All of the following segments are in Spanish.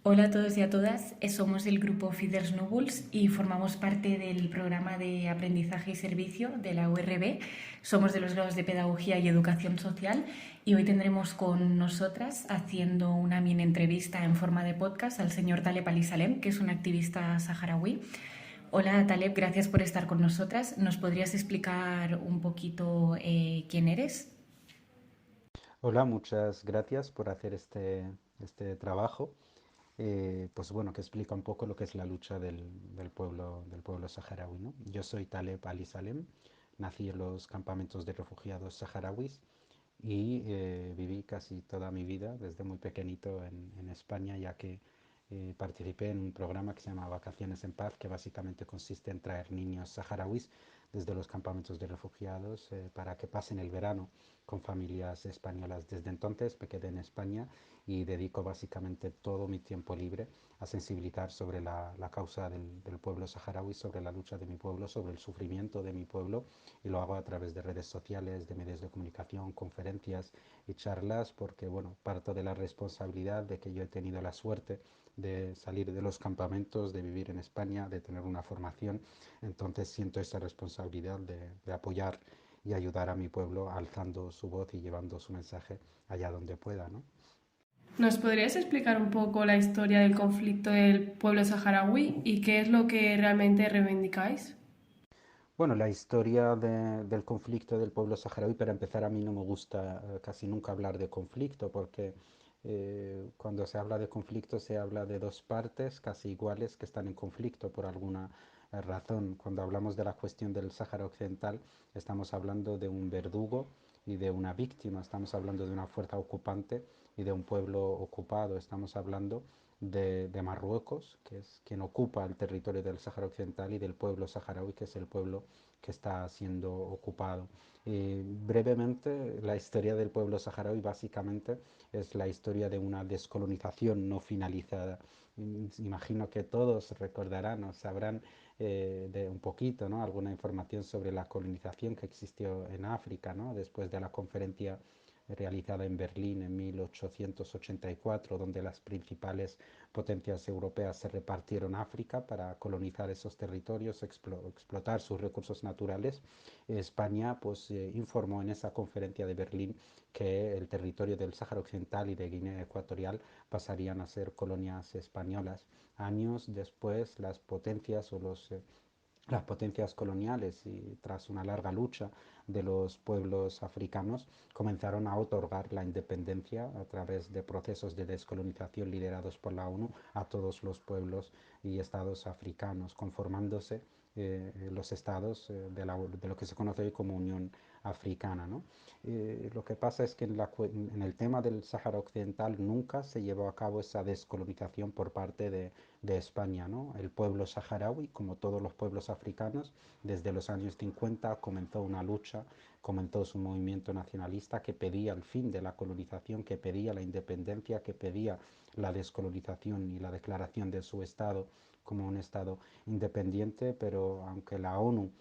Hola a todos y a todas, somos el grupo Feeders Nobles y formamos parte del programa de aprendizaje y servicio de la URB. Somos de los grados de Pedagogía y Educación Social y hoy tendremos con nosotras haciendo una mini entrevista en forma de podcast al señor Taleb Ali Salem, que es un activista saharaui. Hola Taleb, gracias por estar con nosotras. ¿Nos podrías explicar un poquito quién eres? Hola, muchas gracias por hacer este trabajo. Pues bueno, que explica un poco lo que es la lucha del pueblo saharaui, ¿no? Yo soy Taleb Ali Salem, nací en los campamentos de refugiados saharauis y viví casi toda mi vida desde muy pequeñito en España, ya que participé en un programa que se llama Vacaciones en Paz, que básicamente consiste en traer niños saharauis desde los campamentos de refugiados para que pasen el verano con familias españolas. Desde entonces me quedé en España y dedico básicamente todo mi tiempo libre a sensibilizar sobre la causa del pueblo saharaui, sobre la lucha de mi pueblo, sobre el sufrimiento de mi pueblo, y lo hago a través de redes sociales, de medios de comunicación, conferencias y charlas, porque bueno, parto de la responsabilidad de que yo he tenido la suerte de salir de los campamentos, de vivir en España, de tener una formación. Entonces siento esa responsabilidad de apoyar y ayudar a mi pueblo alzando su voz y llevando su mensaje allá donde pueda, ¿no? ¿Nos podrías explicar un poco la historia del conflicto del pueblo saharaui y qué es lo que realmente reivindicáis? Bueno, la historia del conflicto del pueblo saharaui, para empezar, a mí no me gusta casi nunca hablar de conflicto, porque cuando se habla de conflicto se habla de dos partes casi iguales que están en conflicto por alguna razón. Cuando hablamos de la cuestión del Sáhara Occidental, estamos hablando de un verdugo y de una víctima, estamos hablando de una fuerza ocupante y de un pueblo ocupado, estamos hablando de Marruecos, que es quien ocupa el territorio del Sáhara Occidental, y del pueblo saharaui, que es el pueblo que está siendo ocupado. Brevemente, la historia del pueblo saharaui básicamente es la historia de una descolonización no finalizada. Imagino que todos recordarán o sabrán de un poquito, ¿no? Alguna información sobre la colonización que existió en África, ¿no? Después de la conferencia realizada en Berlín en 1884, donde las principales potencias europeas se repartieron África para colonizar esos territorios, explotar sus recursos naturales. España pues, informó en esa conferencia de Berlín que el territorio del Sáhara Occidental y de Guinea Ecuatorial pasarían a ser colonias españolas. Años después, las potencias coloniales, y tras una larga lucha de los pueblos africanos, comenzaron a otorgar la independencia a través de procesos de descolonización liderados por la ONU a todos los pueblos y estados africanos, conformándose los estados de lo que se conoce hoy como Unión Africana, ¿no? Lo que pasa es que en el tema del Sáhara Occidental nunca se llevó a cabo esa descolonización por parte de España, ¿no? El pueblo saharaui, como todos los pueblos africanos, desde los años 50 comenzó una lucha, comenzó su movimiento nacionalista que pedía el fin de la colonización, que pedía la independencia, que pedía la descolonización y la declaración de su Estado como un Estado independiente, pero aunque la ONU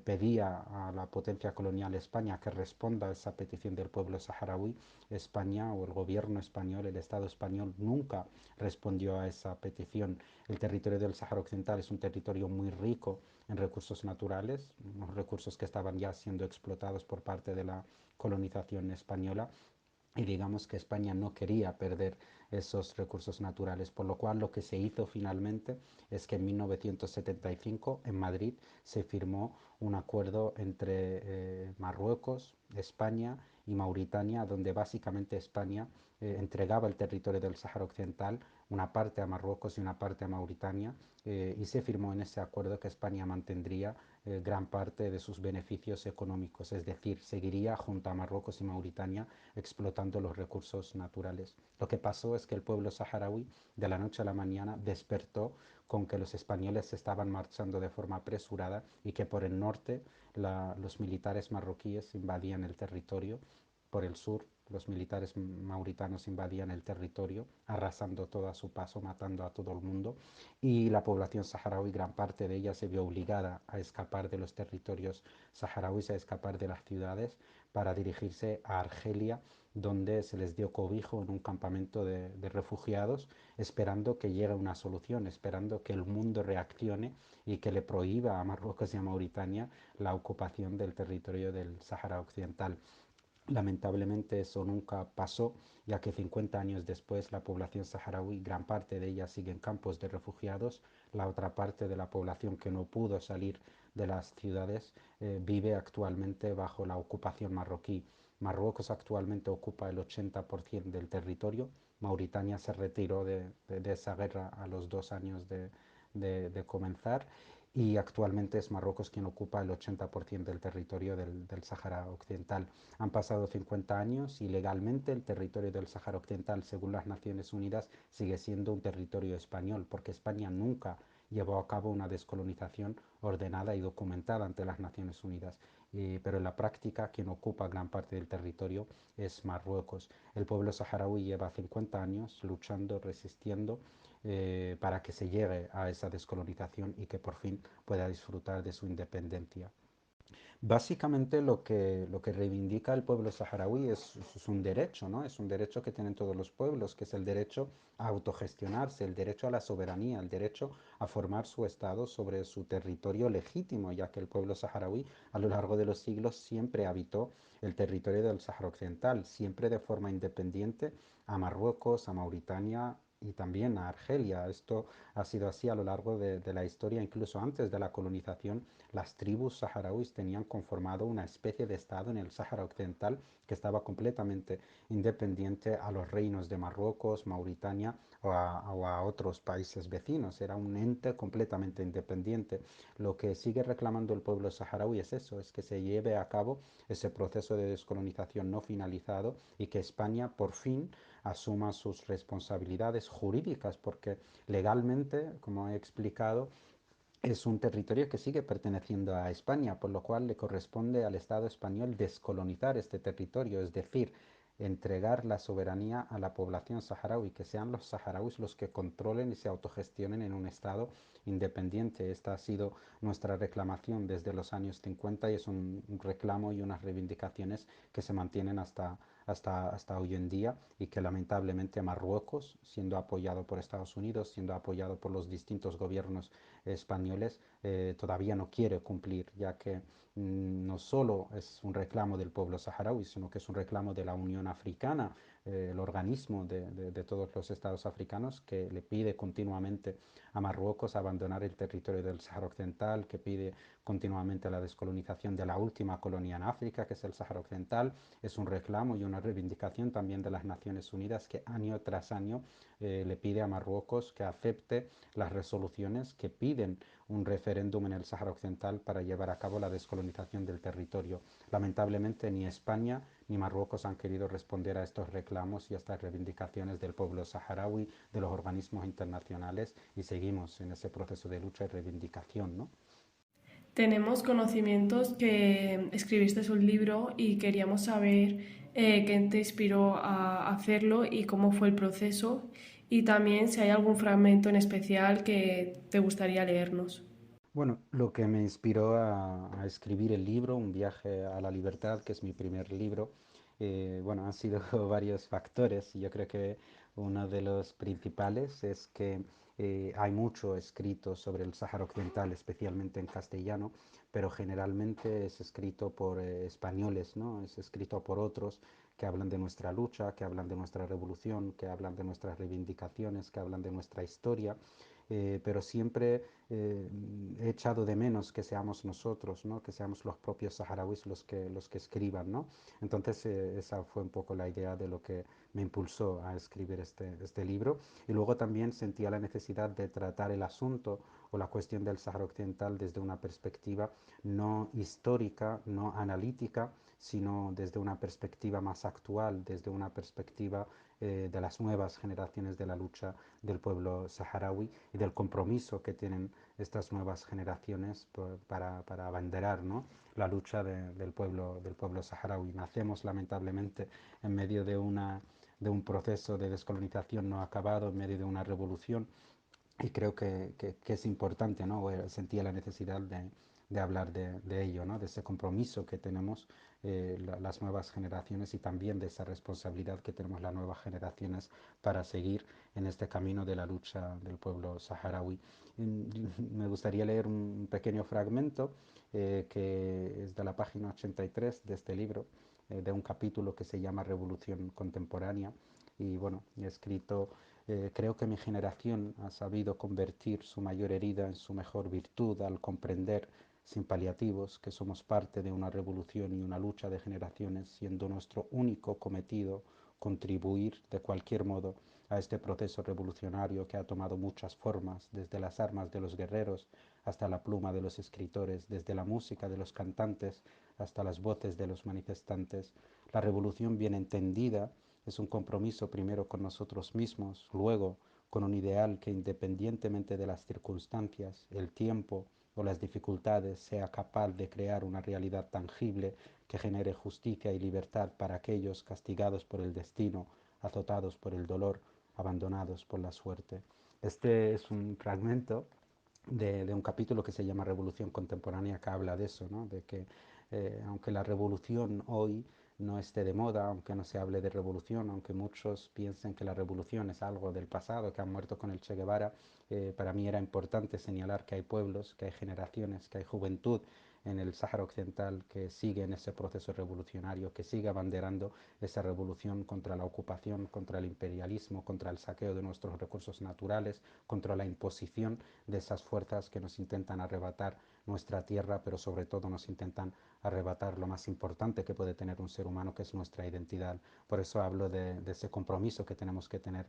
pedía a la potencia colonial España que responda a esa petición del pueblo saharaui, España o el gobierno español, el Estado español, nunca respondió a esa petición. El territorio del Sáhara Occidental es un territorio muy rico en recursos naturales, unos recursos que estaban ya siendo explotados por parte de la colonización española, y digamos que España no quería perder esos recursos naturales, por lo cual lo que se hizo finalmente es que en 1975 en Madrid se firmó un acuerdo entre Marruecos, España y Mauritania, donde básicamente España entregaba el territorio del Sáhara Occidental, una parte a Marruecos y una parte a Mauritania, y se firmó en ese acuerdo que España mantendría gran parte de sus beneficios económicos, es decir, seguiría junto a Marruecos y Mauritania explotando los recursos naturales. Lo que pasó es que el pueblo saharaui de la noche a la mañana despertó con que los españoles se estaban marchando de forma apresurada y que por el norte los militares marroquíes invadían el territorio, por el sur los militares mauritanos invadían el territorio, arrasando todo a su paso, matando a todo el mundo, y la población saharaui, gran parte de ella, se vio obligada a escapar de los territorios saharauis, a escapar de las ciudades, para dirigirse a Argelia, donde se les dio cobijo en un campamento de refugiados, esperando que llegue una solución, esperando que el mundo reaccione y que le prohíba a Marruecos y a Mauritania la ocupación del territorio del Sáhara Occidental. Lamentablemente eso nunca pasó, ya que 50 años después la población saharaui, gran parte de ella sigue en campos de refugiados, la otra parte de la población que no pudo salir de las ciudades vive actualmente bajo la ocupación marroquí. Marruecos actualmente ocupa el 80% del territorio. Mauritania se retiró de esa guerra a los 2 años de comenzar y actualmente es Marruecos quien ocupa el 80% del territorio del Sáhara Occidental. Han pasado 50 años y legalmente el territorio del Sáhara Occidental, según las Naciones Unidas, sigue siendo un territorio español, porque España nunca llevó a cabo una descolonización ordenada y documentada ante las Naciones Unidas. Pero en la práctica quien ocupa gran parte del territorio es Marruecos. El pueblo saharaui lleva 50 años luchando, resistiendo para que se llegue a esa descolonización y que por fin pueda disfrutar de su independencia. Básicamente lo que reivindica el pueblo saharaui es un derecho, ¿no? Es un derecho que tienen todos los pueblos, que es el derecho a autogestionarse, el derecho a la soberanía, el derecho a formar su Estado sobre su territorio legítimo, ya que el pueblo saharaui a lo largo de los siglos siempre habitó el territorio del Sáhara Occidental, siempre de forma independiente a Marruecos, a Mauritania y también a Argelia. Esto ha sido así a lo largo de la historia, incluso antes de la colonización. Las tribus saharauis tenían conformado una especie de estado en el Sáhara Occidental que estaba completamente independiente a los reinos de Marruecos, Mauritania o a otros países vecinos. Era un ente completamente independiente. Lo que sigue reclamando el pueblo saharaui es eso, es que se lleve a cabo ese proceso de descolonización no finalizado y que España por fin asuma sus responsabilidades jurídicas, porque legalmente, como he explicado, es un territorio que sigue perteneciendo a España, por lo cual le corresponde al Estado español descolonizar este territorio, es decir, entregar la soberanía a la población saharaui, que sean los saharauis los que controlen y se autogestionen en un Estado independiente. Esta ha sido nuestra reclamación desde los años 50 y es un reclamo y unas reivindicaciones que se mantienen hasta hoy en día y que lamentablemente Marruecos, siendo apoyado por Estados Unidos, siendo apoyado por los distintos gobiernos españoles, todavía no quiere cumplir, ya que no solo es un reclamo del pueblo saharaui, sino que es un reclamo de la Unión Africana, el organismo de todos los estados africanos, que le pide continuamente a Marruecos abandonar el territorio del Sáhara Occidental, que pide continuamente la descolonización de la última colonia en África, que es el Sáhara Occidental. Es un reclamo y una reivindicación también de las Naciones Unidas, que año tras año le pide a Marruecos que acepte las resoluciones que piden un referéndum en el Sáhara Occidental para llevar a cabo la descolonización del territorio. Lamentablemente ni España ni Marruecos han querido responder a estos reclamos y a estas reivindicaciones del pueblo saharaui, de los organismos internacionales, y seguimos en ese proceso de lucha y reivindicación, ¿no? Tenemos conocimientos que escribiste un libro y queríamos saber qué te inspiró a hacerlo y cómo fue el proceso y también si hay algún fragmento en especial que te gustaría leernos. Bueno, lo que me inspiró a escribir el libro, Un viaje a la libertad, que es mi primer libro, bueno, han sido varios factores. Yo creo que uno de los principales es que hay mucho escrito sobre el Sáhara Occidental, especialmente en castellano, pero generalmente es escrito por españoles, ¿no? Es escrito por otros que hablan de nuestra lucha, que hablan de nuestra revolución, que hablan de nuestras reivindicaciones, que hablan de nuestra historia, pero siempre he echado de menos que seamos nosotros, ¿no? Que seamos los propios saharauis los que escriban, ¿no? Entonces esa fue un poco la idea de lo que me impulsó a escribir este libro. Y luego también sentía la necesidad de tratar el asunto o la cuestión del Sáhara Occidental desde una perspectiva no histórica, no analítica, sino desde una perspectiva más actual, desde una perspectiva de las nuevas generaciones de la lucha del pueblo saharaui y del compromiso que tienen estas nuevas generaciones para abanderar, ¿no? La lucha del pueblo saharaui. Nacemos lamentablemente en medio de un proceso de descolonización no acabado, en medio de una revolución, y creo que es importante, ¿no? Sentía la necesidad de hablar de ello, ¿no? De ese compromiso que tenemos las nuevas generaciones y también de esa responsabilidad que tenemos las nuevas generaciones para seguir en este camino de la lucha del pueblo saharaui. Me gustaría leer un pequeño fragmento que es de la página 83 de este libro, de un capítulo que se llama Revolución Contemporánea. Y bueno, he escrito, creo que mi generación ha sabido convertir su mayor herida en su mejor virtud al comprender, sin paliativos, que somos parte de una revolución y una lucha de generaciones, siendo nuestro único cometido contribuir de cualquier modo a este proceso revolucionario que ha tomado muchas formas, desde las armas de los guerreros hasta la pluma de los escritores, desde la música de los cantantes hasta las voces de los manifestantes. La revolución bien entendida es un compromiso primero con nosotros mismos, luego con un ideal que independientemente de las circunstancias, el tiempo o las dificultades sea capaz de crear una realidad tangible que genere justicia y libertad para aquellos castigados por el destino, azotados por el dolor, abandonados por la suerte. Este es un fragmento de un capítulo que se llama Revolución Contemporánea, que habla de eso, ¿no? De que aunque la revolución hoy no esté de moda, aunque no se hable de revolución, aunque muchos piensen que la revolución es algo del pasado, que han muerto con el Che Guevara, para mí era importante señalar que hay pueblos, que hay generaciones, que hay juventud en el Sáhara Occidental que sigue en ese proceso revolucionario, que sigue abanderando esa revolución contra la ocupación, contra el imperialismo, contra el saqueo de nuestros recursos naturales, contra la imposición de esas fuerzas que nos intentan arrebatar nuestra tierra, pero sobre todo nos intentan arrebatar lo más importante que puede tener un ser humano, que es nuestra identidad. Por eso hablo de ese compromiso que tenemos que tener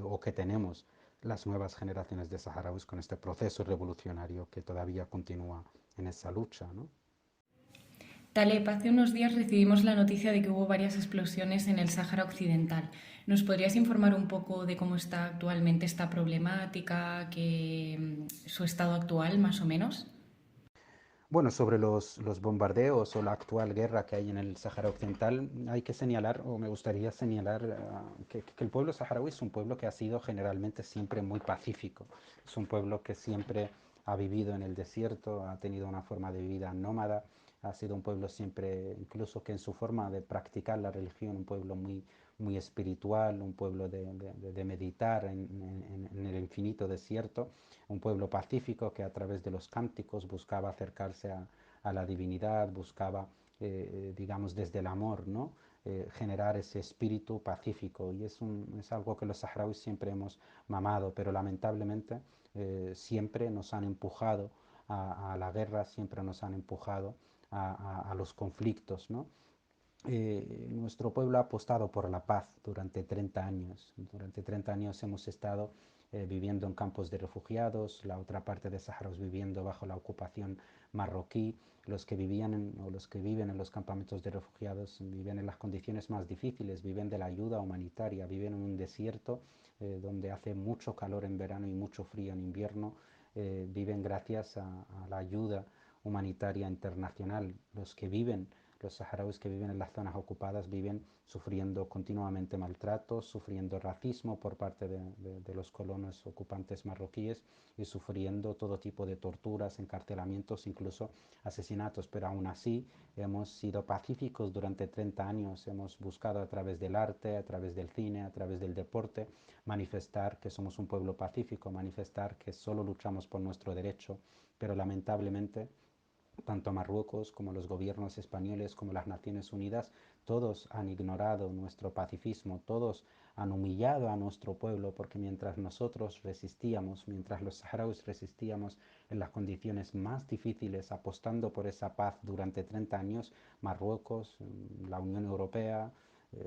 o que tenemos las nuevas generaciones de saharauis con este proceso revolucionario que todavía continúa en esa lucha, ¿no? Taleb, hace unos días recibimos la noticia de que hubo varias explosiones en el Sáhara Occidental. ¿Nos podrías informar un poco de cómo está actualmente esta problemática, su estado actual, más o menos? Bueno, sobre los bombardeos o la actual guerra que hay en el Sáhara Occidental, hay que señalar, o me gustaría señalar, que el pueblo saharaui es un pueblo que ha sido generalmente siempre muy pacífico. Es un pueblo que siempre ha vivido en el desierto, ha tenido una forma de vida nómada, ha sido un pueblo siempre, incluso que en su forma de practicar la religión, un pueblo muy espiritual, un pueblo de meditar en el infinito desierto, un pueblo pacífico que a través de los cánticos buscaba acercarse a la divinidad, buscaba, digamos, desde el amor, ¿no? Generar ese espíritu pacífico, y es algo que los saharauis siempre hemos mamado, pero lamentablemente siempre nos han empujado a la guerra, siempre nos han empujado a los conflictos, ¿no? Nuestro pueblo ha apostado por la paz durante 30 años. Durante 30 años hemos estado viviendo en campos de refugiados, la otra parte de Sáharos viviendo bajo la ocupación marroquí. Los que vivían o los que viven en los campamentos de refugiados viven en las condiciones más difíciles, viven de la ayuda humanitaria, viven en un desierto donde hace mucho calor en verano y mucho frío en invierno, viven gracias a la ayuda humanitaria internacional. Los saharauis que viven en las zonas ocupadas viven sufriendo continuamente maltratos, sufriendo racismo por parte de los colonos ocupantes marroquíes y sufriendo todo tipo de torturas, encarcelamientos, incluso asesinatos. Pero aún así hemos sido pacíficos durante 30 años, hemos buscado a través del arte, a través del cine, a través del deporte, manifestar que somos un pueblo pacífico, manifestar que solo luchamos por nuestro derecho, pero lamentablemente tanto Marruecos como los gobiernos españoles como las Naciones Unidas, todos han ignorado nuestro pacifismo, todos han humillado a nuestro pueblo, porque mientras nosotros resistíamos, mientras los saharauis resistíamos en las condiciones más difíciles, apostando por esa paz durante 30 años, Marruecos, la Unión Europea,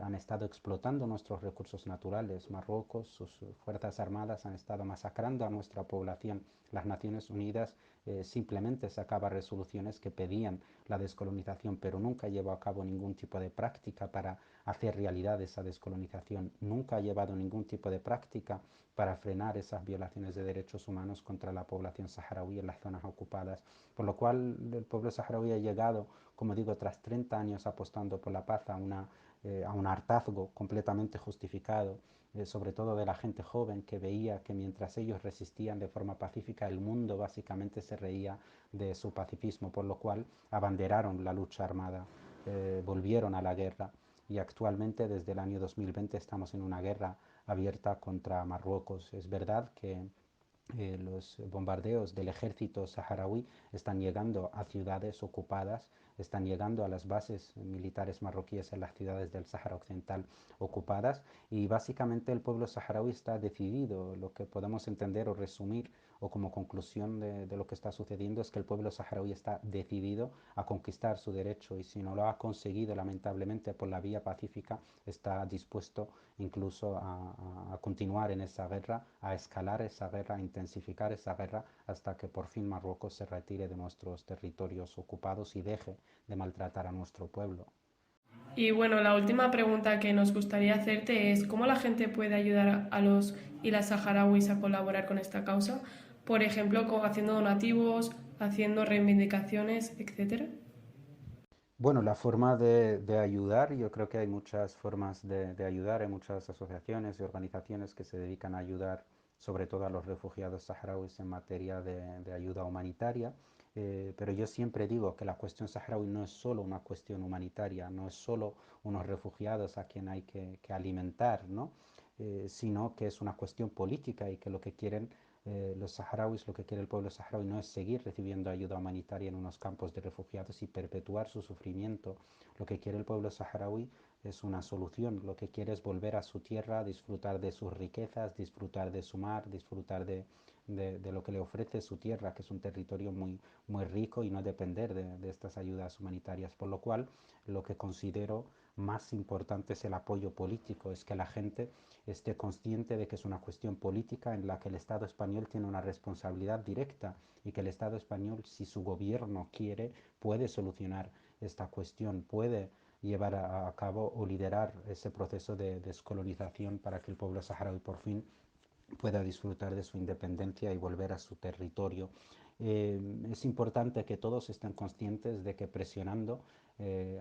han estado explotando nuestros recursos naturales. Marruecos, sus fuerzas armadas han estado masacrando a nuestra población. Las Naciones Unidas simplemente sacaba resoluciones que pedían la descolonización, pero nunca llevó a cabo ningún tipo de práctica para hacer realidad esa descolonización. Nunca ha llevado ningún tipo de práctica para frenar esas violaciones de derechos humanos contra la población saharaui en las zonas ocupadas. Por lo cual el pueblo saharaui ha llegado, como digo, tras 30 años apostando por la paz, a un hartazgo completamente justificado, sobre todo de la gente joven que veía que mientras ellos resistían de forma pacífica, el mundo básicamente se reía de su pacifismo, por lo cual abanderaron la lucha armada. volvieron a la guerra y actualmente desde el año 2020 estamos en una guerra abierta contra Marruecos. Es verdad que los bombardeos del ejército saharaui están llegando a ciudades ocupadas, están llegando a las bases militares marroquíes en las ciudades del Sáhara Occidental ocupadas y básicamente el pueblo saharaui está decidido. Lo que podemos entender o resumir o como conclusión de lo que está sucediendo es que el pueblo saharaui está decidido a conquistar su derecho y si no lo ha conseguido lamentablemente por la vía pacífica está dispuesto incluso a continuar en esa guerra, a escalar esa guerra, a intensificar esa guerra hasta que por fin Marruecos se retire de nuestros territorios ocupados y deje de maltratar a nuestro pueblo. Y bueno, la última pregunta que nos gustaría hacerte es ¿cómo la gente puede ayudar a los y las saharauis a colaborar con esta causa? Por ejemplo, haciendo donativos, haciendo reivindicaciones, etcétera. Bueno, la forma de ayudar, yo creo que hay muchas formas de ayudar, hay muchas asociaciones y organizaciones que se dedican a ayudar sobre todo a los refugiados saharauis en materia de ayuda humanitaria, pero yo siempre digo que la cuestión saharaui no es solo una cuestión humanitaria, no es solo unos refugiados a quien hay que alimentar, ¿no? Sino que es una cuestión política y que lo que quieren los saharauis, lo que quiere el pueblo saharaui no es seguir recibiendo ayuda humanitaria en unos campos de refugiados y perpetuar su sufrimiento. Lo que quiere el pueblo saharaui es una solución. Lo que quiere es volver a su tierra, disfrutar de sus riquezas, disfrutar de su mar, disfrutar de lo que le ofrece su tierra, que es un territorio muy rico y no depender de estas ayudas humanitarias. Por lo cual, lo que considero más importante es el apoyo político, es que la gente esté consciente de que es una cuestión política en la que el Estado español tiene una responsabilidad directa y que el Estado español, si su gobierno quiere, puede solucionar esta cuestión, puede llevar a cabo o liderar ese proceso de descolonización para que el pueblo saharaui por fin pueda disfrutar de su independencia y volver a su territorio. Es importante que todos estén conscientes de que presionando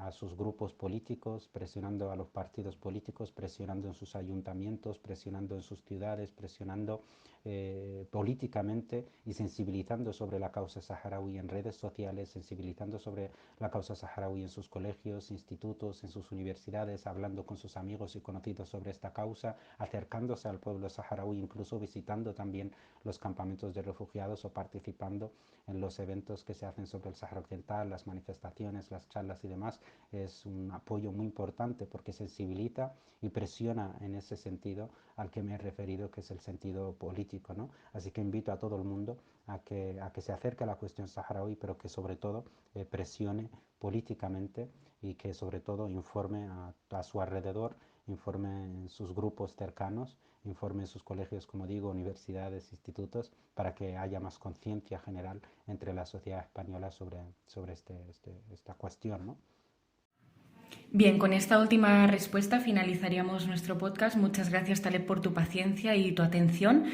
a sus grupos políticos, presionando a los partidos políticos, presionando en sus ayuntamientos, presionando en sus ciudades, presionando políticamente y sensibilizando sobre la causa saharaui en redes sociales, sensibilizando sobre la causa saharaui en sus colegios, institutos, en sus universidades, hablando con sus amigos y conocidos sobre esta causa, acercándose al pueblo saharaui, incluso visitando también los campamentos de refugiados o participando en los eventos que se hacen sobre el Sáhara Occidental, las manifestaciones, las charlas y demás. Es un apoyo muy importante porque sensibiliza y presiona en ese sentido al que me he referido, que es el sentido político, ¿no? Así que invito a todo el mundo a que se acerque a la cuestión saharaui, pero que sobre todo presione políticamente y que sobre todo informe a su alrededor, informe en sus grupos cercanos, informe en sus colegios, como digo, universidades, institutos, para que haya más conciencia general entre la sociedad española sobre esta cuestión, ¿no? Bien, con esta última respuesta finalizaríamos nuestro podcast. Muchas gracias, Taleb, por tu paciencia y tu atención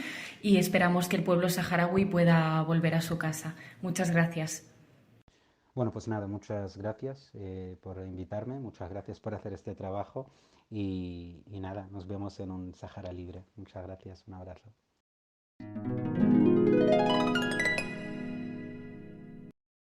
y esperamos que el pueblo saharaui pueda volver a su casa. Muchas gracias. Bueno, pues nada, muchas gracias por invitarme, muchas gracias por hacer este trabajo y nada, nos vemos en un Sahara libre. Muchas gracias, un abrazo.